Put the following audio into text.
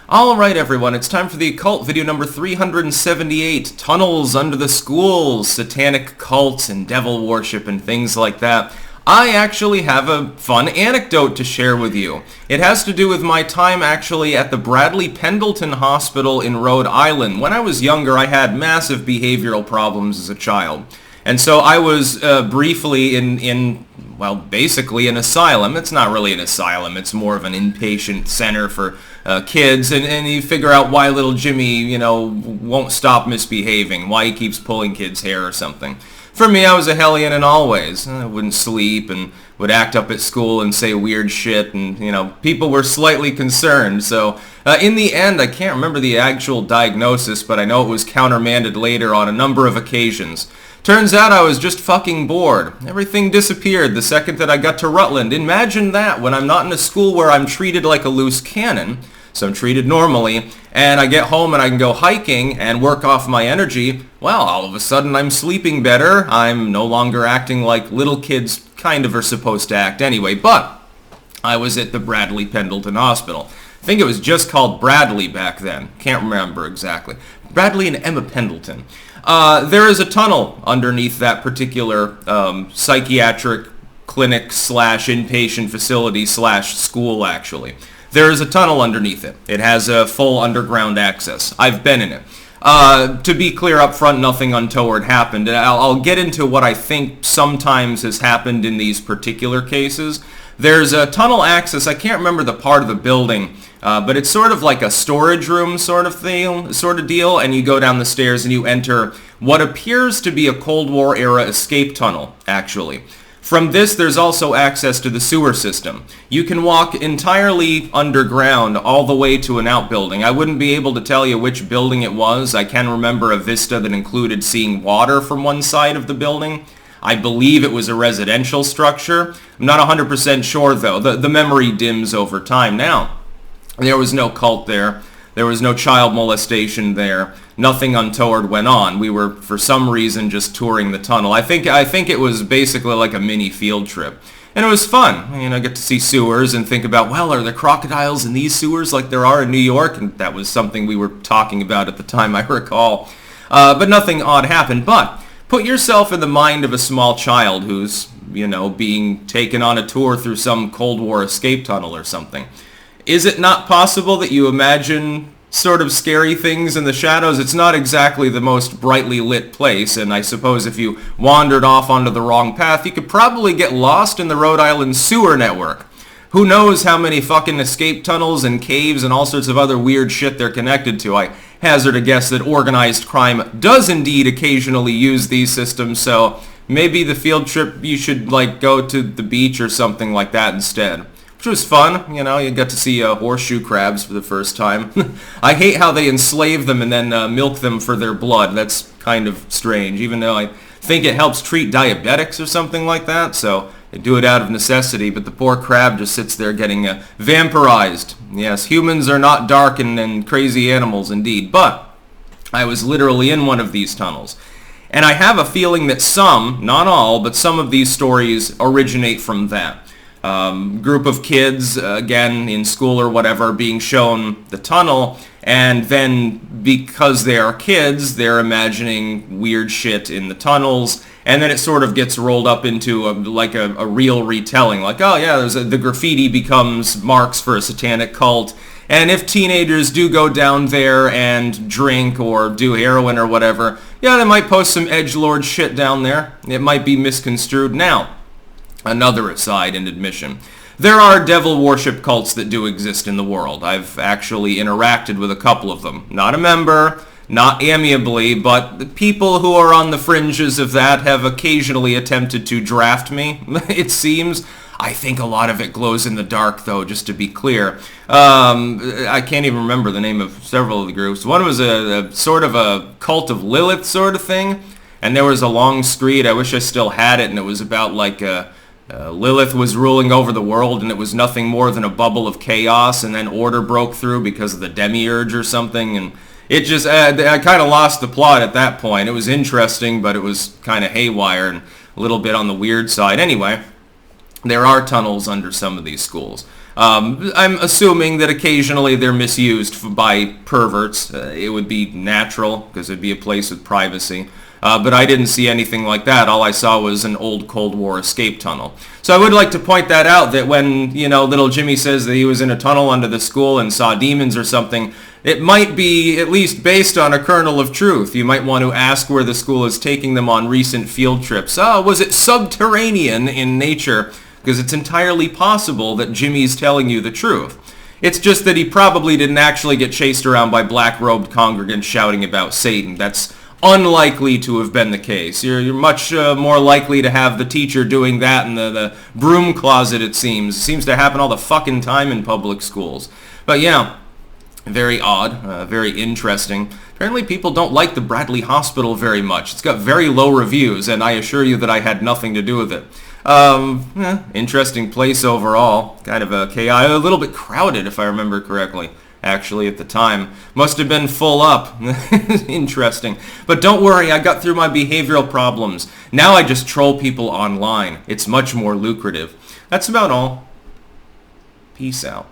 Alright everyone, it's time for the Occult video number 378, Tunnels Under the Schools, Satanic Cults and Devil Worship and things like that. I actually have a fun anecdote to share with you. It has to do with my time actually at the Bradley Pendleton Hospital in Rhode Island. When I was younger, I had massive behavioral problems as a child. And so I was briefly basically an asylum. It's not really an asylum. It's more of an inpatient center for kids. And you figure out why little Jimmy, won't stop misbehaving, why he keeps pulling kids' hair or something. For me, I was a hellion in all ways. I wouldn't sleep and would act up at school and say weird shit. And, people were slightly concerned. So in the end, I can't remember the actual diagnosis, but I know it was countermanded later on a number of occasions. Turns out I was just fucking bored. Everything disappeared the second that I got to Rutland. Imagine that, when I'm not in a school where I'm treated like a loose cannon, so I'm treated normally, and I get home and I can go hiking and work off my energy, well, all of a sudden I'm sleeping better. I'm no longer acting like little kids kind of are supposed to act anyway, but I was at the Bradley Pendleton Hospital. I think it was just called Bradley back then. Can't remember exactly. Bradley and Emma Pendleton. There is a tunnel underneath that particular psychiatric clinic slash inpatient facility slash school, actually. There is a tunnel underneath it. It has a full underground access. I've been in it. To be clear up front, nothing untoward happened. And I'll get into what I think sometimes has happened in these particular cases. There's a tunnel access. I can't remember the part of the building, but it's sort of like a storage room sort of deal, and you go down the stairs and you enter what appears to be a Cold War era escape tunnel, actually. From this, there's also access to the sewer system. You can walk entirely underground all the way to an outbuilding. I wouldn't be able to tell you which building it was. I can remember a vista that included seeing water from one side of the building. I believe it was a residential structure. I'm not 100% sure, though. The memory dims over time. Now, there was no cult there. There was no child molestation there. Nothing untoward went on. We were, for some reason, just touring the tunnel. I think it was basically like a mini field trip. And it was fun. I get to see sewers and think about, well, are there crocodiles in these sewers like there are in New York? And that was something we were talking about at the time, I recall. But nothing odd happened. But put yourself in the mind of a small child who's, being taken on a tour through some Cold War escape tunnel or something. Is it not possible that you imagine sort of scary things in the shadows? It's not exactly the most brightly lit place, and I suppose if you wandered off onto the wrong path, you could probably get lost in the Rhode Island sewer network. Who knows how many fucking escape tunnels and caves and all sorts of other weird shit they're connected to. I hazard a guess that organized crime does indeed occasionally use these systems, so maybe the field trip you should go to the beach or something like that instead. Which was fun, you got to see horseshoe crabs for the first time. I hate how they enslave them and then milk them for their blood. That's kind of strange, even though I think it helps treat diabetics or something like that, so they do it out of necessity, but the poor crab just sits there getting vampirized. Yes, humans are not dark and crazy animals indeed, but I was literally in one of these tunnels. And I have a feeling that some, not all, but some of these stories originate from that. Group of kids, again, in school or whatever, being shown the tunnel, and then because they are kids, they're imagining weird shit in the tunnels, and then it sort of gets rolled up into a real retelling, like, oh yeah, the graffiti becomes marks for a satanic cult, and if teenagers do go down there and drink or do heroin or whatever, yeah, they might post some edgelord shit down there. It might be misconstrued. Now, another aside and admission. There are devil worship cults that do exist in the world. I've actually interacted with a couple of them. Not a member, not amiably, but the people who are on the fringes of that have occasionally attempted to draft me, it seems. I think a lot of it glows in the dark, though, just to be clear. I can't even remember the name of several of the groups. One was a sort of a cult of Lilith sort of thing, and there was a long screed. I wish I still had it, and it was about Lilith was ruling over the world, and it was nothing more than a bubble of chaos, and then order broke through because of the demiurge or something, and it just, I kind of lost the plot at that point. It was interesting, but it was kind of haywire and a little bit on the weird side. Anyway, there are tunnels under some of these schools. I'm assuming that occasionally they're misused by perverts. It would be natural because it'd be a place with privacy. But I didn't see anything like that. All I saw was an old Cold War escape tunnel. So I would like to point that out, that when, little Jimmy says that he was in a tunnel under the school and saw demons or something, it might be at least based on a kernel of truth. You might want to ask where the school is taking them on recent field trips. Was it subterranean in nature? Because it's entirely possible that Jimmy's telling you the truth. It's just that he probably didn't actually get chased around by black-robed congregants shouting about Satan. That's unlikely to have been the case. You're much more likely to have the teacher doing that in the broom closet, it seems. It seems to happen all the fucking time in public schools. But yeah, very odd, very interesting. Apparently people don't like the Bradley Hospital very much. It's got very low reviews, and I assure you that I had nothing to do with it. Interesting place overall. Kind of a little bit crowded, if I remember correctly. Actually, at the time. Must have been full up. Interesting. But don't worry, I got through my behavioral problems. Now I just troll people online. It's much more lucrative. That's about all. Peace out.